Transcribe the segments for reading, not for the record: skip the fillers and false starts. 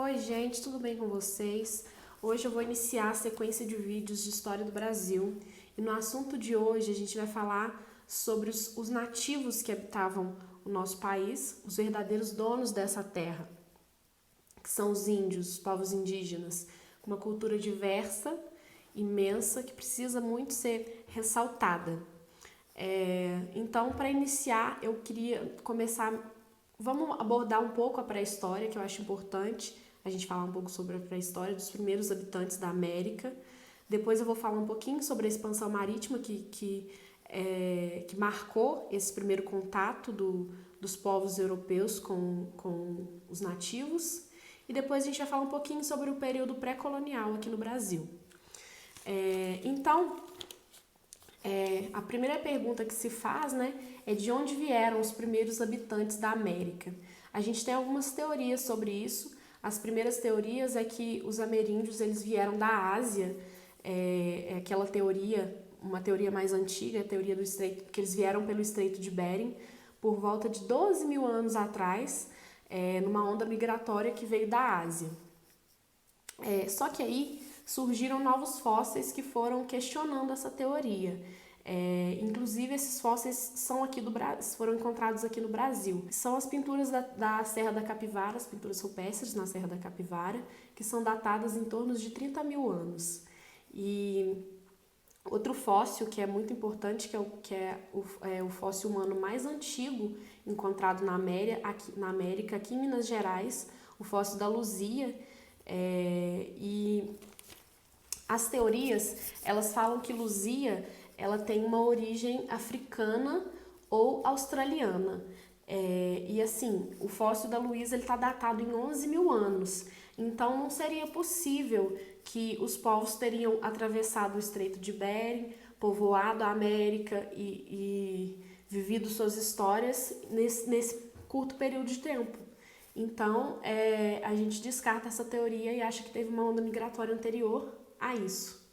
Oi, gente, tudo bem com vocês? Hoje eu vou iniciar a sequência de vídeos de história do Brasil e no assunto de hoje a gente vai falar sobre os nativos que habitavam o nosso país, os verdadeiros donos dessa terra, que são os índios, os povos indígenas, com uma cultura diversa, imensa, que precisa muito ser ressaltada. Então, para iniciar, eu queria começar. Vamos abordar um pouco a pré-história, que eu acho importante a gente falar um pouco sobre a pré-história dos primeiros habitantes da América. Depois eu vou falar um pouquinho sobre a expansão marítima que marcou esse primeiro contato dos povos europeus com os nativos. E depois a gente vai falar um pouquinho sobre o período pré-colonial aqui no Brasil. A primeira pergunta que se faz, é de onde vieram os primeiros habitantes da América. A gente tem algumas teorias sobre isso. As primeiras teorias é que os ameríndios eles vieram da Ásia, aquela teoria, uma teoria mais antiga, a teoria do estreito, que eles vieram pelo Estreito de Bering por volta de 12 mil anos atrás, numa onda migratória que veio da Ásia. Só que aí surgiram novos fósseis que foram questionando essa teoria. Inclusive esses fósseis foram encontrados aqui no Brasil. São as pinturas da Serra da Capivara, as pinturas rupestres na Serra da Capivara, que são datadas em torno de 30 mil anos. E outro fóssil que é muito importante, que é o fóssil humano mais antigo encontrado na América, aqui em Minas Gerais, o fóssil da Luzia. E as teorias, elas falam que Luzia, ela tem uma origem africana ou australiana. E assim, o fóssil da Luísa está datado em 11 mil anos. Então, não seria possível que os povos teriam atravessado o Estreito de Bering, povoado a América e vivido suas histórias nesse curto período de tempo. Então, a gente descarta essa teoria e acha que teve uma onda migratória anterior a isso.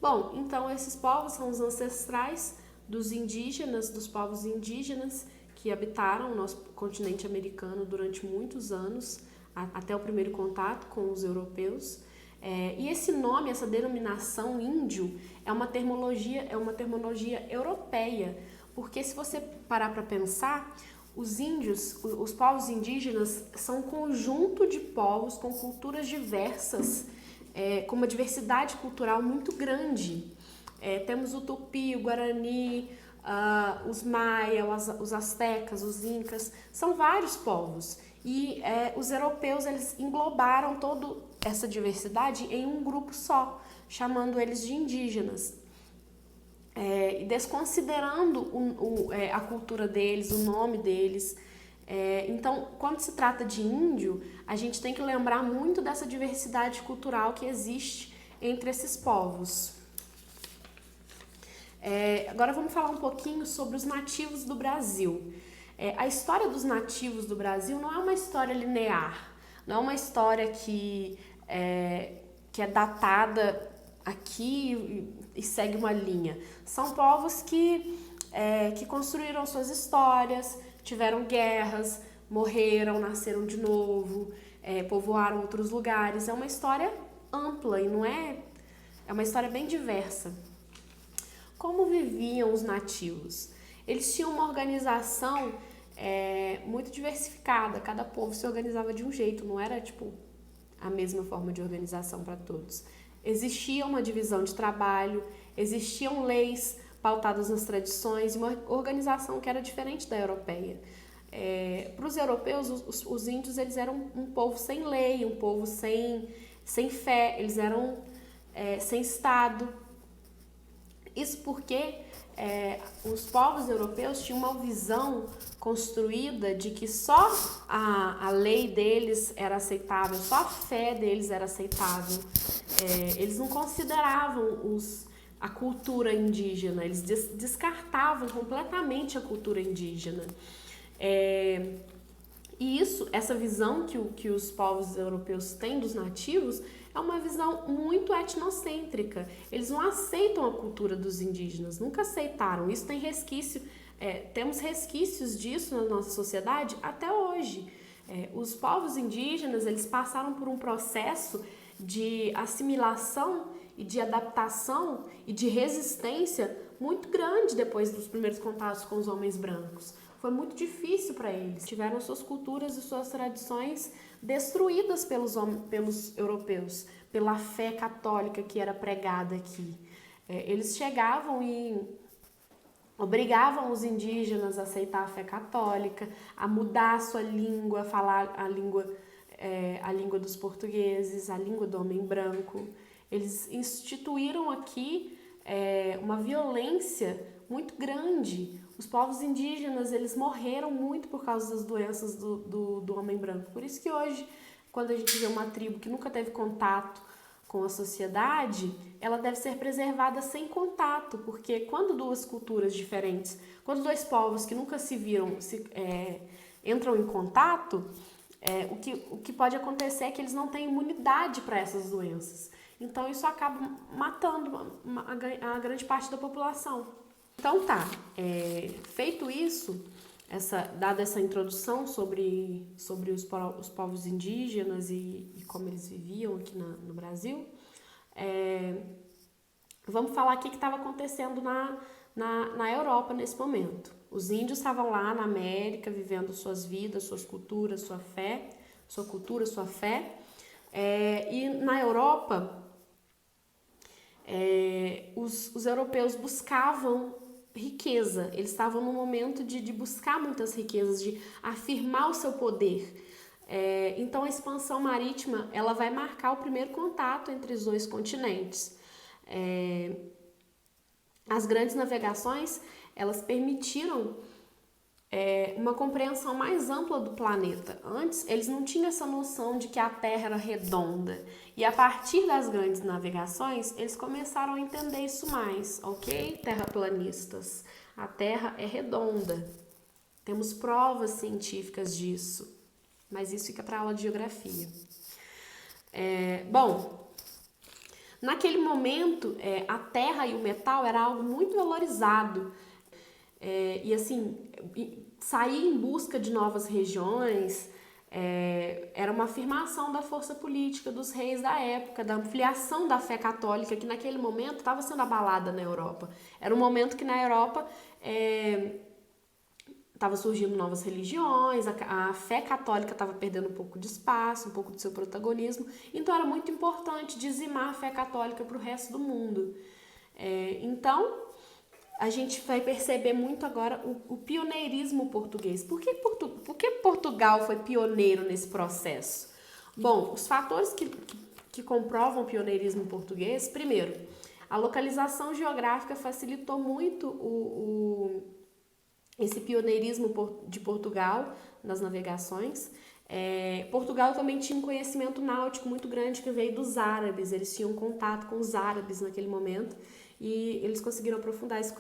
Bom, então esses povos são os ancestrais dos indígenas, dos povos indígenas que habitaram o nosso continente americano durante muitos anos, até o primeiro contato com os europeus. E esse nome, essa denominação índio, é uma terminologia europeia, porque se você parar para pensar, os índios, os povos indígenas, são um conjunto de povos com culturas diversas, com uma diversidade cultural muito grande. Temos o Tupi, o Guarani, os Maia, os Astecas, os Incas, são vários povos. E os europeus eles englobaram toda essa diversidade em um grupo só, chamando eles de indígenas. E desconsiderando a cultura deles, o nome deles. Então, quando se trata de índio, a gente tem que lembrar muito dessa diversidade cultural que existe entre esses povos. Agora vamos falar um pouquinho sobre os nativos do Brasil. A história dos nativos do Brasil não é uma história linear, não é uma história que é datada aqui e segue uma linha. São povos que construíram suas histórias, tiveram guerras, morreram, nasceram de novo, povoaram outros lugares. É uma história ampla e não é uma história bem diversa. Como viviam os nativos? Eles tinham uma organização muito diversificada, cada povo se organizava de um jeito, não era a mesma forma de organização para todos. Existia uma divisão de trabalho, existiam leis pautadas nas tradições e uma organização que era diferente da europeia. Para os europeus, os índios eles eram um povo sem lei, um povo sem fé, eles eram sem Estado. Isso porque os povos europeus tinham uma visão construída de que só a lei deles era aceitável, só a fé deles era aceitável. Eles não consideravam a cultura indígena, eles descartavam completamente a cultura indígena. E essa visão que os povos europeus têm dos nativos é uma visão muito etnocêntrica. Eles não aceitam a cultura dos indígenas, nunca aceitaram. Isso tem resquício, temos resquícios disso na nossa sociedade até hoje. Os povos indígenas, eles passaram por um processo de assimilação e de adaptação e de resistência muito grande depois dos primeiros contatos com os homens brancos. Foi muito difícil para eles. Tiveram suas culturas e suas tradições destruídas pelos europeus, pela fé católica que era pregada aqui. Eles chegavam e obrigavam os indígenas a aceitar a fé católica, a mudar a sua língua, a falar a língua dos portugueses, a língua do homem branco. Eles instituíram aqui uma violência muito grande. Os povos indígenas, eles morreram muito por causa das doenças do homem branco. Por isso que hoje, quando a gente vê uma tribo que nunca teve contato com a sociedade, ela deve ser preservada sem contato, porque quando duas culturas diferentes, quando dois povos que nunca se viram entram em contato, o que pode acontecer é que eles não têm imunidade para essas doenças. Então isso acaba matando a grande parte da população. Então tá, feito isso, dada essa introdução sobre os povos indígenas e como eles viviam aqui no Brasil, vamos falar o que estava acontecendo na Europa nesse momento. Os índios estavam lá na América, vivendo suas vidas, suas culturas, sua fé, e na Europa, os europeus buscavam riqueza, eles estavam no momento de buscar muitas riquezas, de afirmar o seu poder. Então a expansão marítima, ela vai marcar o primeiro contato entre os dois continentes. As grandes navegações, elas permitiram uma compreensão mais ampla do planeta. Antes, eles não tinham essa noção de que a Terra era redonda. E a partir das grandes navegações, eles começaram a entender isso mais, ok? Terraplanistas, a Terra é redonda. Temos provas científicas disso, mas isso fica para aula de geografia. Naquele momento, a terra e o metal era algo muito valorizado. E assim, sair em busca de novas regiões era uma afirmação da força política dos reis da época, da ampliação da fé católica, que naquele momento estava sendo abalada na Europa. Era um momento que na Europa estava surgindo novas religiões, a fé católica estava perdendo um pouco de espaço, um pouco do seu protagonismo, então era muito importante dizimar a fé católica para o resto do mundo. Então, a gente vai perceber muito agora o pioneirismo português. Por que Portugal foi pioneiro nesse processo? Bom, os fatores que comprovam o pioneirismo português, primeiro, a localização geográfica facilitou muito esse pioneirismo de Portugal nas navegações. Portugal também tinha um conhecimento náutico muito grande que veio dos árabes, eles tinham contato com os árabes naquele momento e eles conseguiram aprofundar esse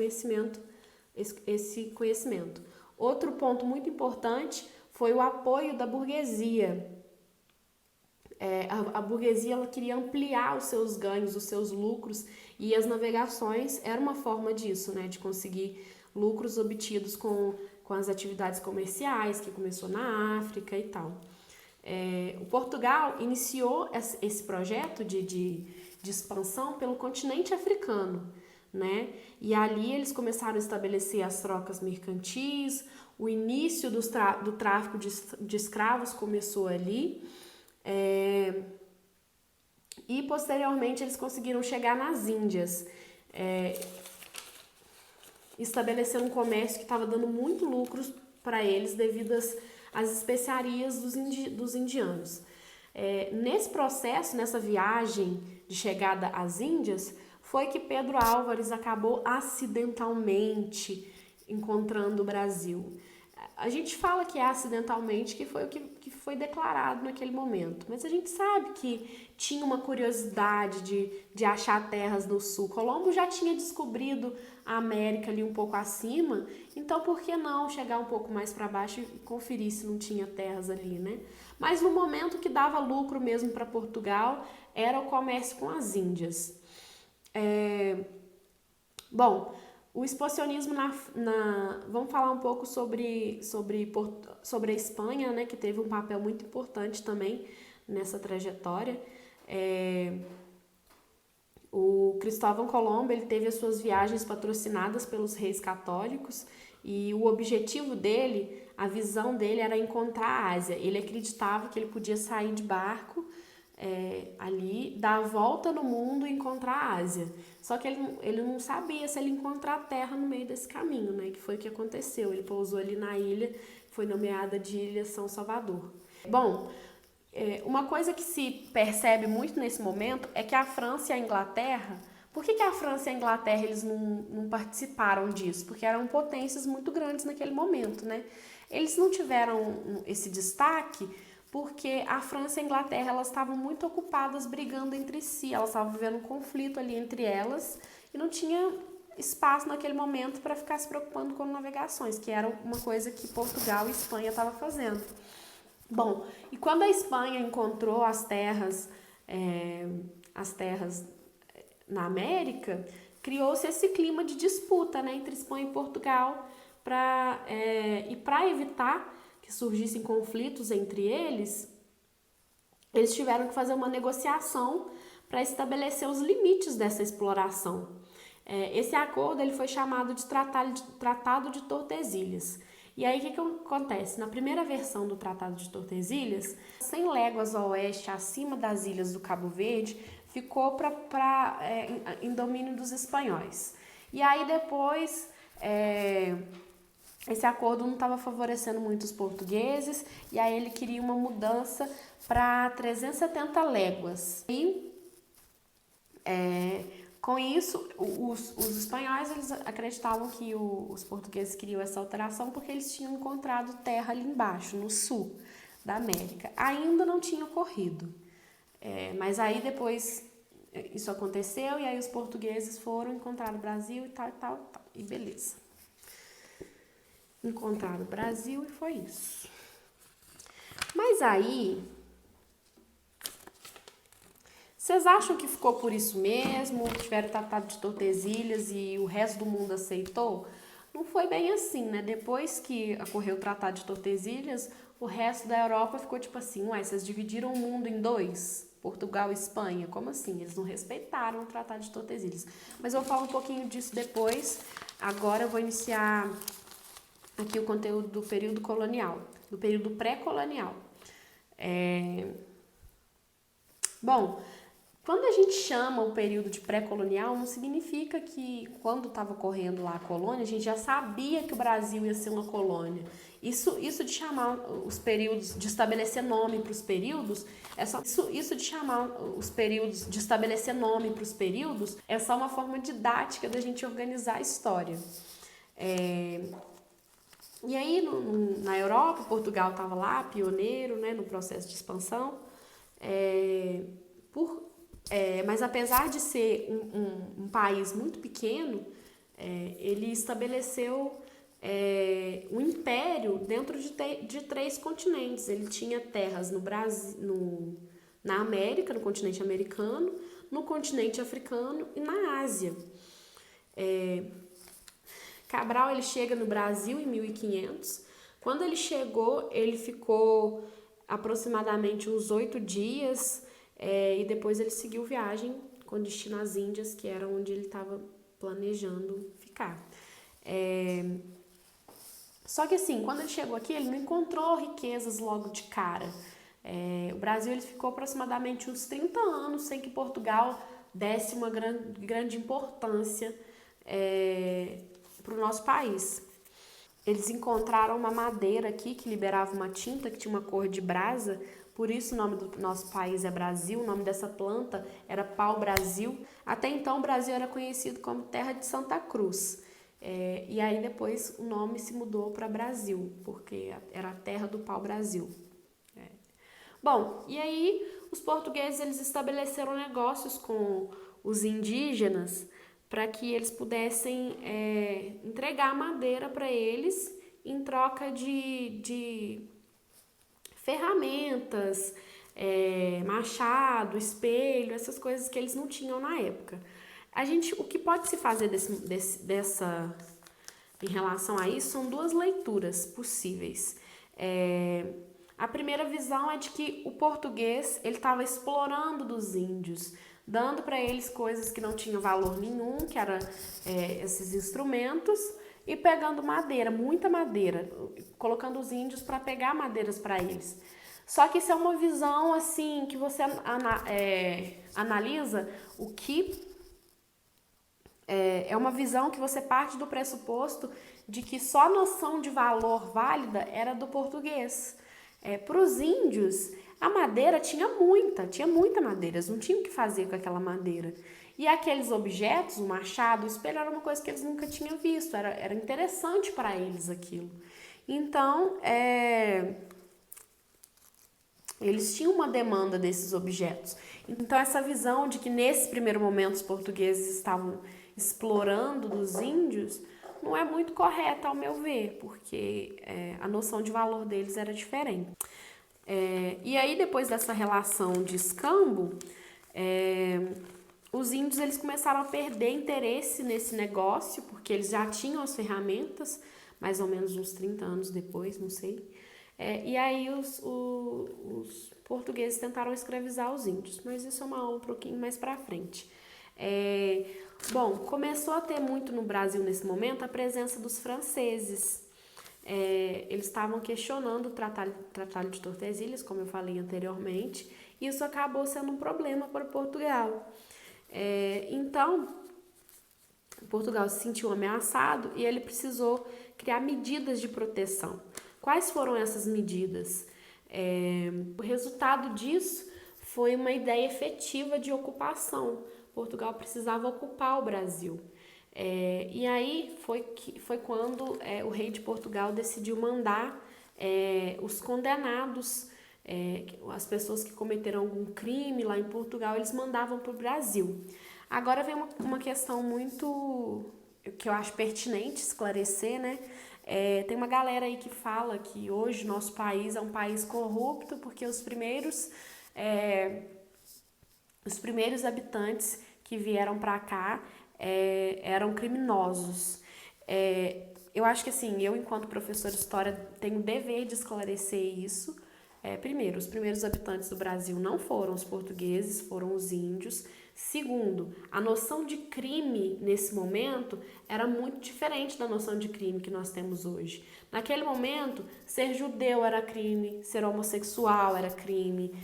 conhecimento. Outro ponto muito importante foi o apoio da burguesia. A burguesia, ela queria ampliar os seus ganhos, os seus lucros, e as navegações eram uma forma disso, né, de conseguir lucros obtidos com as atividades comerciais, que começou na África e tal. O Portugal iniciou esse projeto de expansão pelo continente africano, né? E ali eles começaram a estabelecer as trocas mercantis, o início do tráfico de escravos começou ali, e posteriormente eles conseguiram chegar nas Índias, estabelecer um comércio que estava dando muito lucros para eles devido às especiarias dos indianos. Nesse processo, nessa viagem de chegada às Índias, foi que Pedro Álvares acabou acidentalmente encontrando o Brasil. A gente fala que é acidentalmente, que foi o que foi declarado naquele momento, mas a gente sabe que tinha uma curiosidade de achar terras no sul. Colombo já tinha descobrido a América ali um pouco acima, então por que não chegar um pouco mais para baixo e conferir se não tinha terras ali, né? Mas no momento que dava lucro mesmo para Portugal era o comércio com as Índias. O expansionismo vamos falar um pouco sobre a Espanha, né, que teve um papel muito importante também nessa trajetória. O Cristóvão Colombo, ele teve as suas viagens patrocinadas pelos reis católicos e o objetivo dele, a visão dele era encontrar a Ásia. Ele acreditava que ele podia sair de barco ali, dar a volta no mundo e encontrar a Ásia. Só que ele não sabia se ele encontrar a Terra no meio desse caminho, né? Que foi o que aconteceu. Ele pousou ali na ilha, foi nomeada de Ilha São Salvador. Bom, uma coisa que se percebe muito nesse momento é que a França e a Inglaterra... Por que a França e a Inglaterra eles não participaram disso? Porque eram potências muito grandes naquele momento, né? Eles não tiveram esse destaque porque a França e a Inglaterra elas estavam muito ocupadas brigando entre si, elas estavam vivendo um conflito ali entre elas e não tinha espaço naquele momento para ficar se preocupando com navegações, que era uma coisa que Portugal e Espanha estavam fazendo. Bom, e quando a Espanha encontrou as terras na América, criou-se esse clima de disputa, né, entre Espanha e Portugal, para evitar que surgissem conflitos entre eles tiveram que fazer uma negociação para estabelecer os limites dessa exploração. Esse acordo ele foi chamado de Tratado de Tordesilhas. E aí o que acontece? Na primeira versão do Tratado de Tordesilhas, 100 léguas a oeste acima das ilhas do Cabo Verde, ficou em domínio dos espanhóis. E aí depois esse acordo não estava favorecendo muito os portugueses, e aí ele queria uma mudança para 370 léguas. E com isso, os espanhóis eles acreditavam que os portugueses queriam essa alteração porque eles tinham encontrado terra ali embaixo, no sul da América. Ainda não tinha ocorrido. Mas aí depois isso aconteceu e aí os portugueses foram encontrar o Brasil e tal, e beleza. Encontraram o Brasil e foi isso. Mas aí, vocês acham que ficou por isso mesmo? Tiveram o Tratado de Tordesilhas e o resto do mundo aceitou? Não foi bem assim, né? Depois que ocorreu o Tratado de Tordesilhas, o resto da Europa ficou tipo assim, uai, vocês dividiram o mundo em dois? Portugal e Espanha, como assim? Eles não respeitaram o Tratado de Tordesilhas. Mas eu vou falar um pouquinho disso depois. Agora eu vou iniciar aqui o conteúdo do período colonial, do período pré-colonial. Bom, quando a gente chama o período de pré-colonial, não significa que quando estava ocorrendo lá a colônia, a gente já sabia que o Brasil ia ser uma colônia. Isso de chamar os períodos, de estabelecer nome para os períodos, isso de chamar os períodos, de estabelecer nome para os períodos, é só uma forma didática da gente organizar a história. E aí, na Europa, Portugal estava lá, pioneiro, né, no processo de expansão. Mas apesar de ser um país muito pequeno, ele estabeleceu um império dentro de 3 continentes. Ele tinha terras no Brasil, na América, no continente americano, no continente africano e na Ásia. Cabral ele chega no Brasil em 1500. Quando ele chegou, ele ficou aproximadamente uns 8 dias e depois ele seguiu viagem com destino às Índias, que era onde ele estava planejando ficar. Só que assim, quando ele chegou aqui, ele não encontrou riquezas logo de cara. O Brasil ele ficou aproximadamente uns 30 anos sem que Portugal desse uma grande importância para o nosso país. Eles encontraram uma madeira aqui que liberava uma tinta que tinha uma cor de brasa, por isso o nome do nosso país é Brasil, o nome dessa planta era pau-brasil. Até então o Brasil era conhecido como Terra de Santa Cruz. E aí depois o nome se mudou para Brasil, porque era a terra do pau-brasil. Bom, e aí os portugueses eles estabeleceram negócios com os indígenas para que eles pudessem entregar madeira para eles em troca de ferramentas, machado, espelho, essas coisas que eles não tinham na época. O que pode se fazer em relação a isso são duas leituras possíveis. A primeira visão é de que o português ele estava explorando dos índios, dando para eles coisas que não tinham valor nenhum, que eram esses instrumentos, e pegando madeira, muita madeira, colocando os índios para pegar madeiras para eles. Só que isso é uma visão assim que você analisa o que é uma visão que você parte do pressuposto de que só a noção de valor válida era do português. Para os índios, a madeira tinha muita madeira, eles não tinham o que fazer com aquela madeira. E aqueles objetos, o machado, o espelho, era uma coisa que eles nunca tinham visto, era interessante para eles aquilo. Então, eles tinham uma demanda desses objetos. Então, essa visão de que nesse primeiro momento os portugueses estavam explorando dos índios não é muito correta, ao meu ver, porque a noção de valor deles era diferente. E aí, depois dessa relação de escambo, os índios eles começaram a perder interesse nesse negócio, porque eles já tinham as ferramentas, mais ou menos uns 30 anos depois, não sei. E aí os portugueses tentaram escravizar os índios, mas isso é uma aula um pouquinho mais pra frente. Bom, começou a ter muito no Brasil nesse momento a presença dos franceses. Eles estavam questionando o Tratado de Tordesilhas, como eu falei anteriormente, e isso acabou sendo um problema para Portugal. Então, Portugal se sentiu ameaçado e ele precisou criar medidas de proteção. Quais foram essas medidas? O resultado disso foi uma ideia efetiva de ocupação. Portugal precisava ocupar o Brasil. E aí foi quando o rei de Portugal decidiu mandar os condenados, as pessoas que cometeram algum crime lá em Portugal, eles mandavam para o Brasil. Agora vem uma questão muito que eu acho pertinente esclarecer, né? Tem uma galera aí que fala que hoje nosso país é um país corrupto porque os primeiros habitantes que vieram para cá eram criminosos. Eu acho que assim, eu enquanto professora de história tenho o dever de esclarecer isso. Primeiro, os primeiros habitantes do Brasil não foram os portugueses, foram os índios. Segundo, a noção de crime nesse momento era muito diferente da noção de crime que nós temos hoje. Naquele momento, ser judeu era crime, ser homossexual era crime.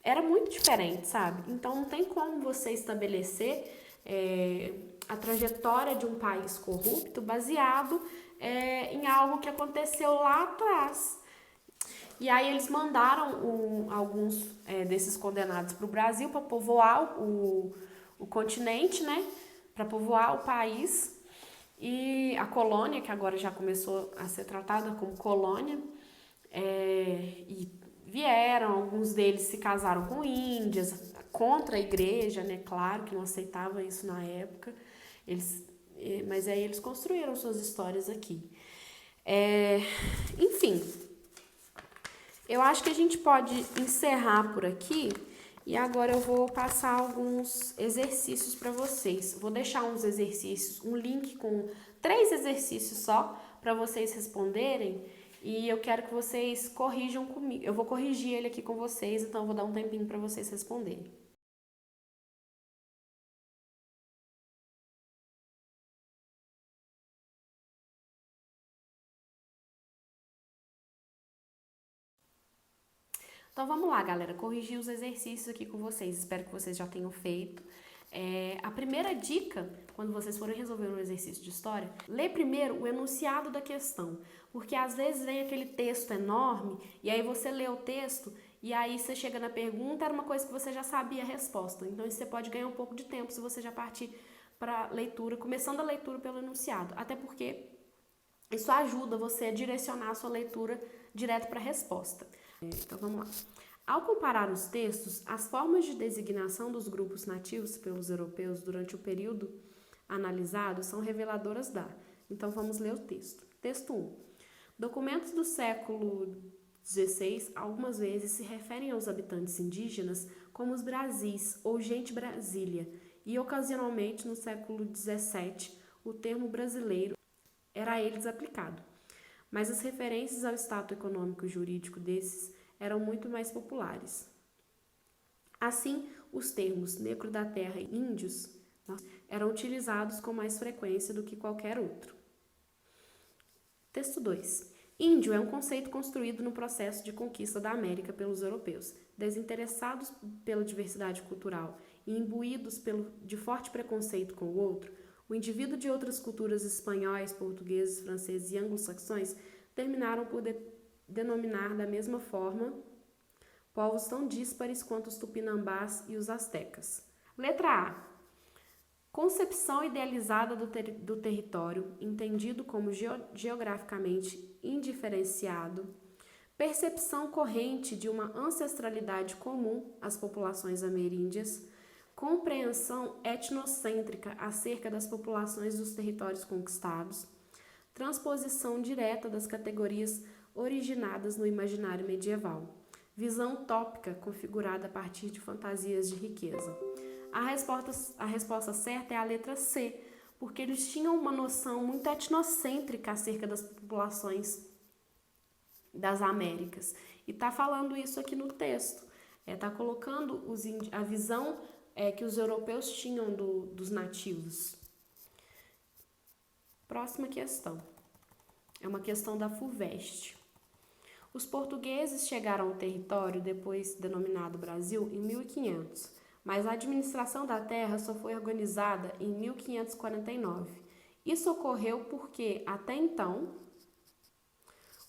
Era muito diferente, sabe? Então não tem como você estabelecer a trajetória de um país corrupto baseado em algo que aconteceu lá atrás. E aí eles mandaram alguns desses condenados para o Brasil para povoar o continente, né? Para povoar o país. E a colônia, que agora já começou a ser tratada como colônia, e vieram, alguns deles se casaram com índias, contra a igreja, né? Claro que não aceitava isso na época. Mas aí eles construíram suas histórias aqui. Enfim, eu acho que a gente pode encerrar por aqui e agora eu vou passar alguns exercícios para vocês. Vou deixar uns exercícios, um link com 3 exercícios só para vocês responderem e eu quero que vocês corrijam comigo. Eu vou corrigir ele aqui com vocês, então eu vou dar um tempinho para vocês responderem. Então vamos lá, galera, corrigir os exercícios aqui com vocês. Espero que vocês já tenham feito. A primeira dica, quando vocês forem resolver um exercício de história, lê primeiro o enunciado da questão, porque às vezes vem aquele texto enorme e aí você lê o texto e aí você chega na pergunta, era uma coisa que você já sabia a resposta. Então isso você pode ganhar um pouco de tempo se você já partir para leitura, começando a leitura pelo enunciado, até porque isso ajuda você a direcionar a sua leitura direto para a resposta. Então vamos lá. Ao comparar os textos, as formas de designação dos grupos nativos pelos europeus durante o período analisado são reveladoras da. Então vamos ler o texto. Texto 1. Documentos do século XVI algumas vezes se referem aos habitantes indígenas como os Brasis ou gente Brasília, e ocasionalmente no século XVII o termo brasileiro era a eles aplicado, mas as referências ao status econômico e jurídico desses eram muito mais populares. Assim, os termos negro da terra e índios eram utilizados com mais frequência do que qualquer outro. Texto 2. Índio é um conceito construído no processo de conquista da América pelos europeus, desinteressados pela diversidade cultural e imbuídos de forte preconceito com o outro. O indivíduo de outras culturas espanhóis, portugueses, franceses e anglo-saxões terminaram por denominar da mesma forma povos tão díspares quanto os tupinambás e os astecas. Letra A. Concepção idealizada do território, entendido como geograficamente indiferenciado, percepção corrente de uma ancestralidade comum às populações ameríndias, compreensão etnocêntrica acerca das populações dos territórios conquistados, transposição direta das categorias originadas no imaginário medieval, visão utópica configurada a partir de fantasias de riqueza. A resposta certa é a letra C, porque eles tinham uma noção muito etnocêntrica acerca das populações das Américas. E está falando isso aqui no texto. Está colocando a visão que os europeus tinham dos nativos. Próxima questão. É uma questão da FUVEST. Os portugueses chegaram ao território, depois denominado Brasil, em 1500. Mas a administração da terra só foi organizada em 1549. Isso ocorreu porque, até então,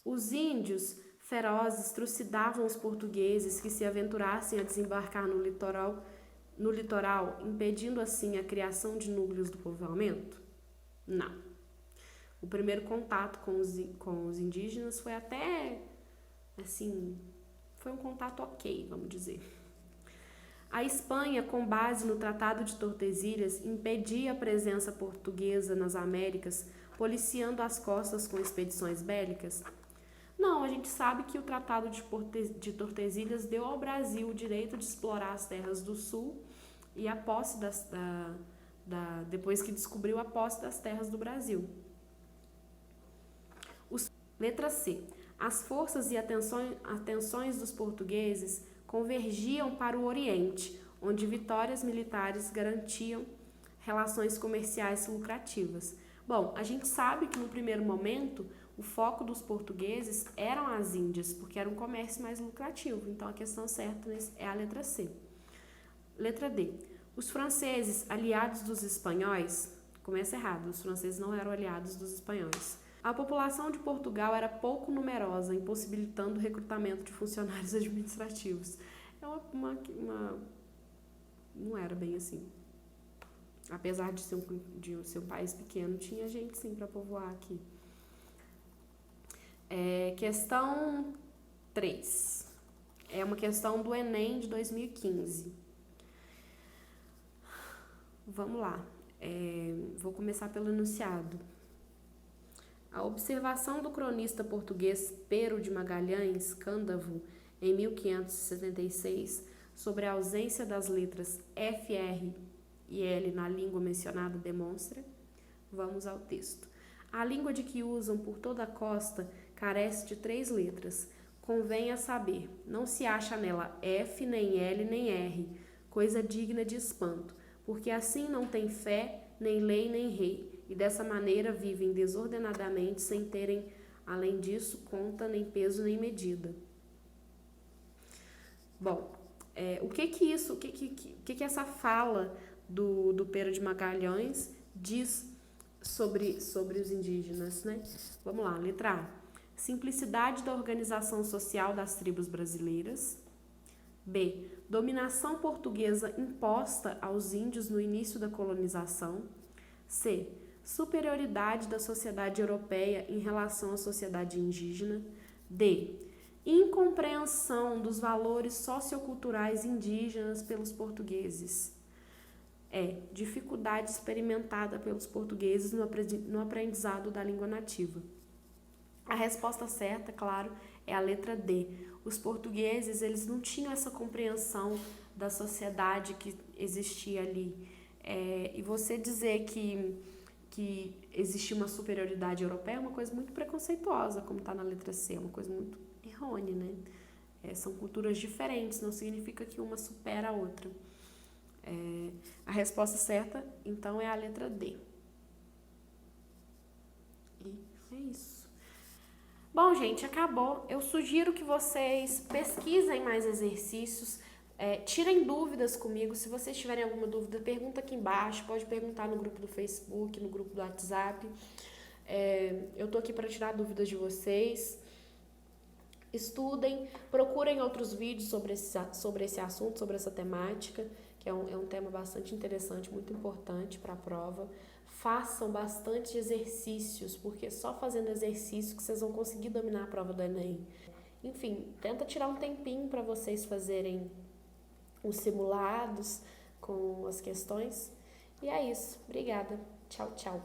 os índios ferozes trucidavam os portugueses que se aventurassem a desembarcar no litoral, impedindo assim a criação de núcleos do povoamento? Não. O primeiro contato com os indígenas foi até, assim, foi um contato ok, vamos dizer. A Espanha, com base no Tratado de Tordesilhas, impedia a presença portuguesa nas Américas, policiando as costas com expedições bélicas? Não, a gente sabe que o Tratado de Tordesilhas deu ao Brasil o direito de explorar as terras do sul e a posse depois que descobriu a posse das terras do Brasil. Letra C. As forças e atenções dos portugueses convergiam para o Oriente, onde vitórias militares garantiam relações comerciais lucrativas. Bom, a gente sabe que no primeiro momento o foco dos portugueses eram as Índias, porque era um comércio mais lucrativo. Então a questão certa é a letra C. Letra D. Os franceses, aliados dos espanhóis, começa errado, os franceses não eram aliados dos espanhóis. A população de Portugal era pouco numerosa, impossibilitando o recrutamento de funcionários administrativos. Não era bem assim. Apesar de ser um país pequeno, tinha gente sim para povoar aqui. Questão 3. É uma questão do Enem de 2015. Vamos lá. Vou começar pelo enunciado. A observação do cronista português Pero de Magalhães Cândavo, em 1576, sobre a ausência das letras F, R e L na língua mencionada demonstra. Vamos ao texto. A língua de que usam por toda a costa carece de 3 letras. Convém a saber, não se acha nela F, nem L, nem R, coisa digna de espanto, porque assim não tem fé, nem lei, nem rei, e dessa maneira vivem desordenadamente, sem terem, além disso, conta, nem peso, nem medida. Bom, o que essa fala do Pero de Magalhães diz sobre os indígenas, né? Vamos lá, letra A. Simplicidade da organização social das tribos brasileiras. B. Dominação portuguesa imposta aos índios no início da colonização. C. Superioridade da sociedade europeia em relação à sociedade indígena. D. Incompreensão dos valores socioculturais indígenas pelos portugueses. E. Dificuldade experimentada pelos portugueses no aprendizado da língua nativa. A resposta certa, claro, é a letra D. Os portugueses, eles não tinham essa compreensão da sociedade que existia ali E você dizer que existe uma superioridade europeia é uma coisa muito preconceituosa, como está na letra C, é uma coisa muito errônea, né? São culturas diferentes, não significa que uma supera a outra. A resposta certa, então, é a letra D. E é isso. Bom, gente, acabou. Eu sugiro que vocês pesquisem mais exercícios, tirem dúvidas comigo. Se vocês tiverem alguma dúvida, pergunta aqui embaixo, pode perguntar no grupo do Facebook, no grupo do WhatsApp. Eu tô aqui para tirar dúvidas de vocês. Estudem, procurem outros vídeos sobre esse assunto, sobre essa temática, que é um tema bastante interessante, muito importante para a prova. Façam bastante exercícios, porque é só fazendo exercício que vocês vão conseguir dominar a prova do Enem. Enfim, tenta tirar um tempinho para vocês fazerem os simulados com as questões. E é isso. Obrigada. Tchau, tchau.